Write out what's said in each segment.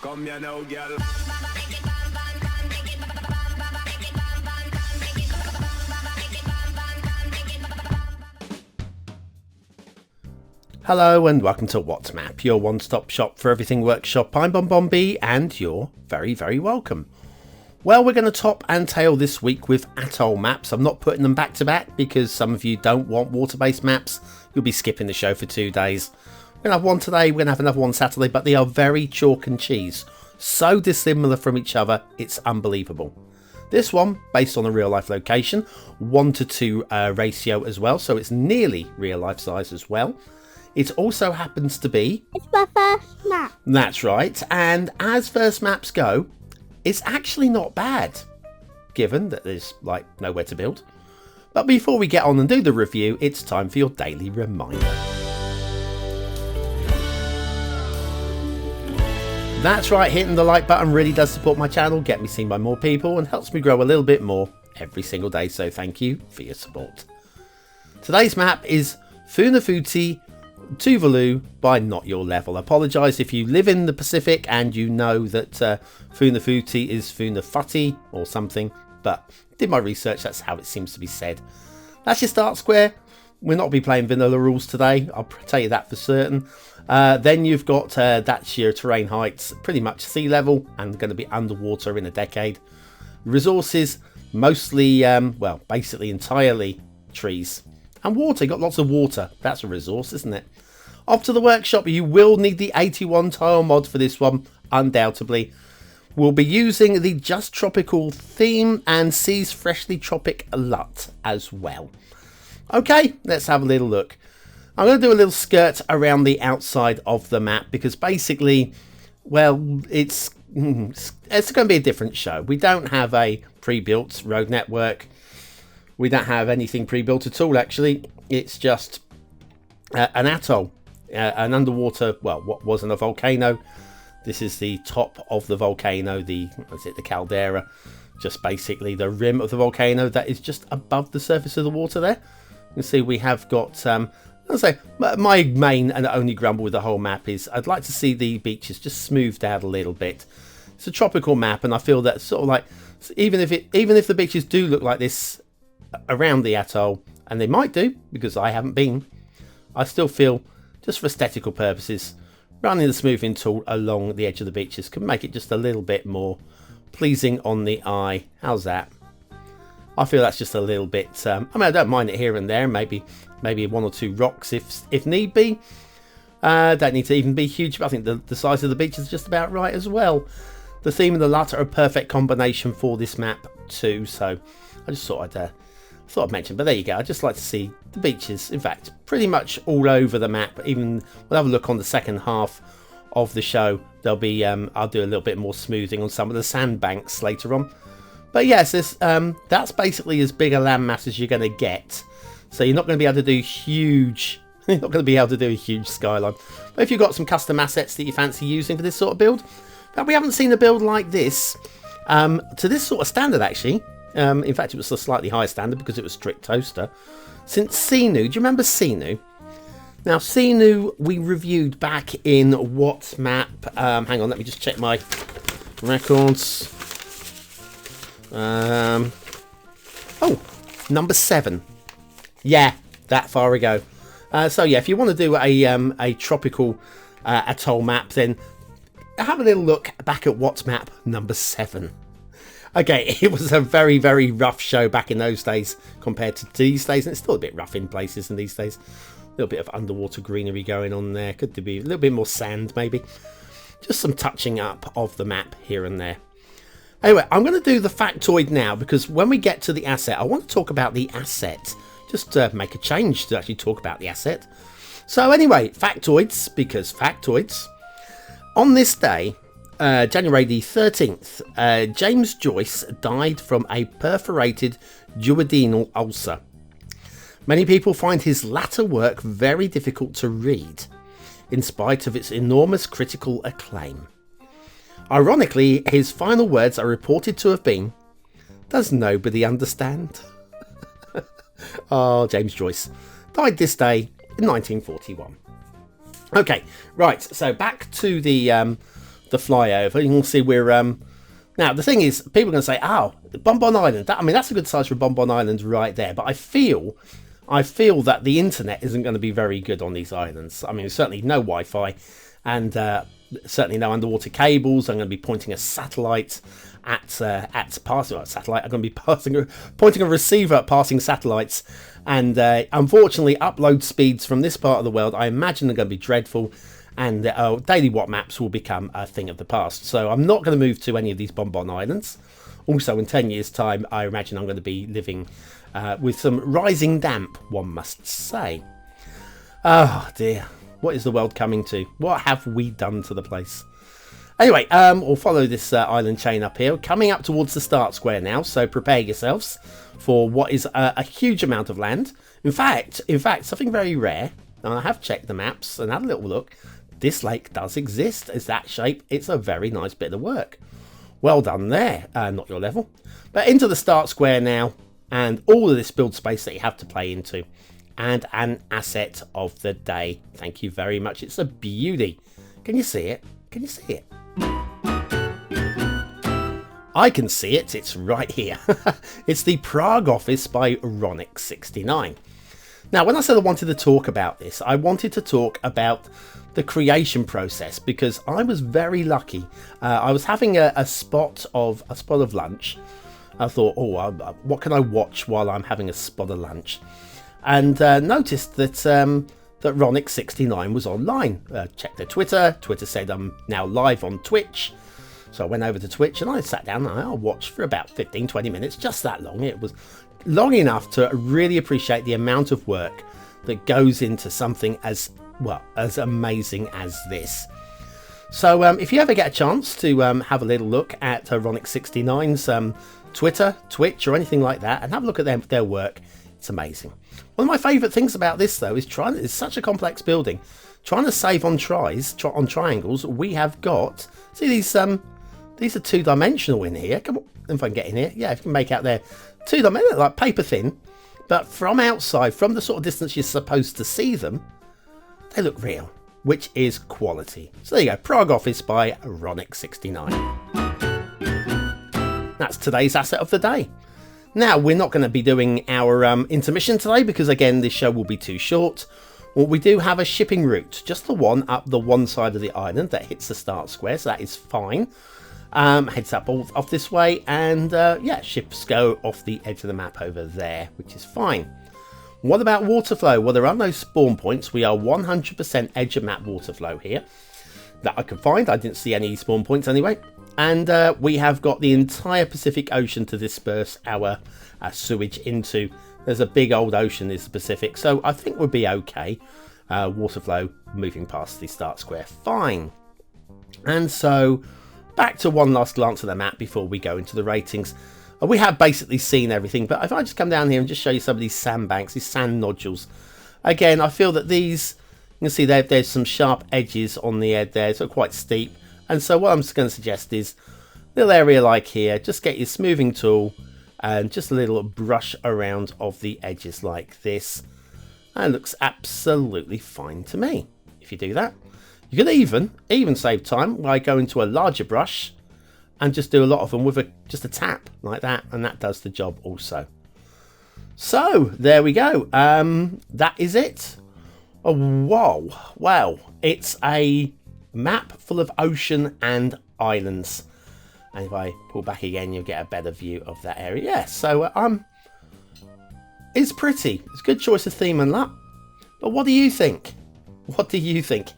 Come here now, girl. Hello and welcome to WhatsMap, your one-stop shop for everything workshop. I'm BonBonB and you're very, very welcome. Well, we're going to top and tail this week with atoll maps. I'm not putting them back to back because some of you don't want water-based maps. You'll be skipping the show for 2 days. We're going to have one today, we're going to have another one Saturday, but they are very chalk and cheese. So dissimilar from each other, it's unbelievable. This one, based on a real-life location, 1:2 ratio as well, so it's nearly real-life size as well. It also happens to be... It's my first map. That's right, and as first maps go, it's actually not bad, given that there's, like, nowhere to build. But before we get on and do the review, it's time for your daily reminder. That's right, hitting the like button really does support my channel, get me seen by more people, and helps me grow a little bit more every single day, so thank you for your support. Today's map is Funafuti, Tuvalu by NotYourLevel. I apologise if you live in the Pacific and you know that Funafuti is Funafuti or something, but did my research, that's how it seems to be said. That's your start square. We'll not be playing vanilla rules today, I'll tell you that for certain. Then you've got that's your terrain heights, pretty much sea level and going to be underwater in a decade. Resources, mostly, well, basically entirely trees. And water, you've got lots of water. That's a resource, isn't it? Off to the workshop, you will need the 81 tile mod for this one, undoubtedly. We'll be using the Just Tropical theme and Seas Freshly Tropic LUT as well. Okay, let's have a little look. I'm going to do a little skirt around the outside of the map because basically, well, it's going to be a different show. We don't have a pre-built road network. We don't have anything pre-built at all, actually. It's just an atoll, an underwater, well, what wasn't a volcano. This is the top of the volcano, the caldera, just basically the rim of the volcano that is just above the surface of the water there. You can see we have got, I'll say, my main and only grumble with the whole map is I'd like to see the beaches just smoothed out a little bit. It's a tropical map, and I feel that sort of like, even if the beaches do look like this around the atoll, and they might do because I haven't been, I still feel just for aesthetical purposes running the smoothing tool along the edge of the beaches can make it just a little bit more pleasing on the eye. How's that? I feel that's just a little bit I mean, I don't mind it here and there, maybe 1 or 2 rocks if need be. Don't need to even be huge, but I think the size of the beach is just about right as well. The theme and the LUT are a perfect combination for this map too, so I just thought I'd mention, but there you go. I'd just like to see the beaches, in fact, pretty much all over the map. Even we'll have a look on the second half of the show. There'll be I'll do a little bit more smoothing on some of the sandbanks later on. But yes, that's basically as big a landmass as you're going to get. So you're not going to be able to do huge. You're not going to be able to do a huge skyline. But if you've got some custom assets that you fancy using for this sort of build, but we haven't seen a build like this to this sort of standard actually. In fact, it was a slightly higher standard because it was strict toaster. Since Sinu, do you remember Sinu? Now, Sinu we reviewed back in what map? Hang on, let me just check my records. Oh, number 7. Yeah, that far ago. So yeah, if you want to do a tropical atoll map, then have a little look back at what's map number 7. Okay, it was a very, very rough show back in those days compared to these days, and it's still a bit rough in places in these days. A little bit of underwater greenery going on there. Could there be a little bit more sand, maybe? Just some touching up of the map here and there. Anyway, I'm going to do the factoid now, because when we get to the asset, I want to talk about the asset. Just to make a change to actually talk about the asset. So anyway, factoids, because factoids. On this day, January the 13th, James Joyce died from a perforated duodenal ulcer. Many people find his latter work very difficult to read, in spite of its enormous critical acclaim. Ironically, his final words are reported to have been, "Does nobody understand?" Oh, James Joyce died this day in 1941. Okay, right, so back to the the flyover. You can see we're now the thing is, people are going to say, "Oh, Bonbon Island." I mean, that's a good size for Bonbon Island right there. But I feel that the internet isn't going to be very good on these islands. I mean, certainly no Wi-Fi, and certainly no underwater cables. I'm going to be pointing a satellite at passing a satellite. I'm going to be pointing a receiver at passing satellites, and unfortunately, upload speeds from this part of the world, I imagine, are going to be dreadful, and daily watt maps will become a thing of the past. So I'm not going to move to any of these Bonbon Islands. Also, in 10 years' time, I imagine I'm going to be living with some rising damp, one must say. Oh dear, what is the world coming to? What have we done to the place? Anyway, we'll follow this island chain up here, coming up towards the start square now, so prepare yourselves for what is a huge amount of land. In fact, something very rare, and I have checked the maps and had a little look. This lake does exist. It's that shape. It's a very nice bit of work. Well done there, NotYourLevel. But into the start square now, and all of this build space that you have to play into, and an asset of the day. Thank you very much. It's a beauty. Can you see it? Can you see it? I can see it. It's right here. It's the Prague office by Ronick69. Now, when I said I wanted to talk about this, I wanted to talk about the creation process, because I was very lucky. I was having a spot of lunch. I thought, oh, what can I watch while I'm having a spot of lunch? And noticed that that Ronick69 was online. Checked their Twitter. Twitter said I'm now live on Twitch. So I went over to Twitch and I sat down and I watched for about 15-20 minutes, just that long. It was long enough to really appreciate the amount of work that goes into something as amazing as this. So if you ever get a chance to have a little look at Ronick69's Twitter, Twitch, or anything like that, and have a look at their work, it's amazing. One of my favourite things about this, though, is it's such a complex building. Trying to save on triangles, we have got, see these are two-dimensional in here. Come on, if I can get in here. Yeah, if you can make out there, two-dimensional, like paper thin, but from outside, from the sort of distance you're supposed to see them, they look real, which is quality. So there you go, Prague office by Ronick69. That's today's asset of the day. Now, we're not going to be doing our intermission today because, again, this show will be too short. Well, we do have a shipping route, just the one up the one side of the island that hits the start square, so that is fine. Heads up off this way, and yeah, ships go off the edge of the map over there, which is fine. What about water flow? Well, there are no spawn points. We are 100% edge of map water flow here that I can find. I didn't see any spawn points anyway. And we have got the entire Pacific Ocean to disperse our sewage into. There's a big old ocean in the Pacific, so I think we'll be okay. Water flow moving past the start square, fine. And so back to one last glance at the map before we go into the ratings. We have basically seen everything, but if I just come down here and just show you some of these sandbanks, these sand nodules. Again, I feel that these, you can see there's some sharp edges on the edge there, so quite steep. And so what I'm just going to suggest is a little area like here, just get your smoothing tool and just a little brush around of the edges like this. And it looks absolutely fine to me. If you do that, you can even save time by going to a larger brush and just do a lot of them with just a tap like that, and that does the job also. So there we go. That is it. Oh, whoa, wow! It's a map full of ocean and islands, and if I pull back again, you'll get a better view of that area. Yeah, so it's pretty. It's a good choice of theme and that. But what do you think? What do you think?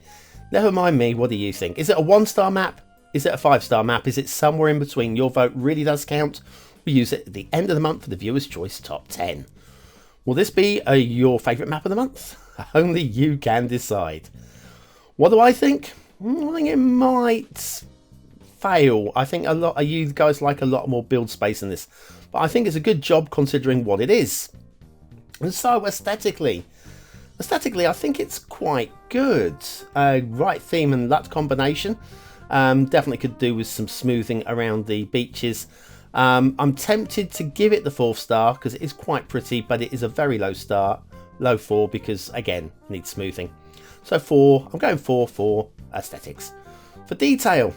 Never mind me. What do you think? Is it a 1-star map? Is it a 5-star map? Is it somewhere in between? Your vote really does count. We use it at the end of the month for the Viewer's Choice Top 10. Will this be your favourite map of the month? Only you can decide. What do I think? I think it might fail. I think a lot of you guys like a lot more build space in this, but I think it's a good job considering what it is. And so aesthetically, I think it's quite good. Right theme and LUT combination. Definitely could do with some smoothing around the beaches. I'm tempted to give it the 4th star because it is quite pretty, but it is a very low star, low 4, because again, needs smoothing. So 4, I'm going 4 for aesthetics. For detail,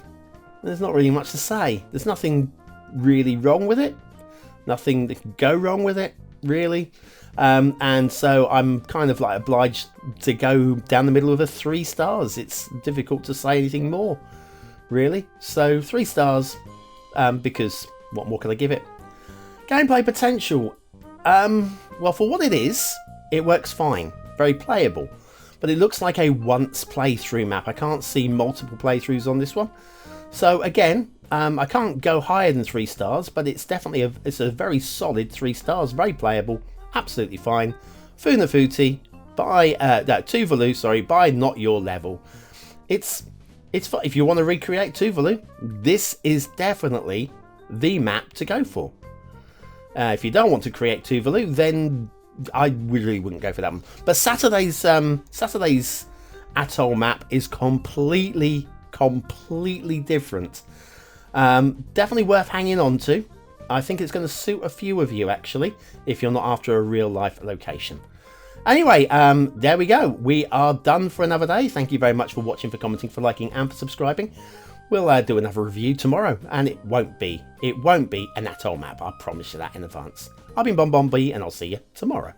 there's not really much to say. There's nothing really wrong with it. Nothing that can go wrong with it, really. And so I'm kind of like obliged to go down the middle of a 3 stars. It's difficult to say anything more, really. So 3 stars, because what more can I give it? Gameplay potential. Well, for what it is, it works fine. Very playable. But it looks like a once playthrough map. I can't see multiple playthroughs on this one. So again, I can't go higher than 3 stars, but it's definitely a very solid 3 stars. Very playable. Absolutely fine. Funafuti by Tuvalu, sorry, by NotYourLevel. It's if you want to recreate Tuvalu, this is definitely the map to go for. If you don't want to create Tuvalu, then I really wouldn't go for that one. But Saturday's atoll map is completely different. Definitely worth hanging on to. I think it's going to suit a few of you, actually, if you're not after a real life location. Anyway, there we go. We are done for another day. Thank you very much for watching, for commenting, for liking, and for subscribing. We'll do another review tomorrow, and it won't be an atoll map. I promise you that in advance. I've been BonBonB, and I'll see you tomorrow.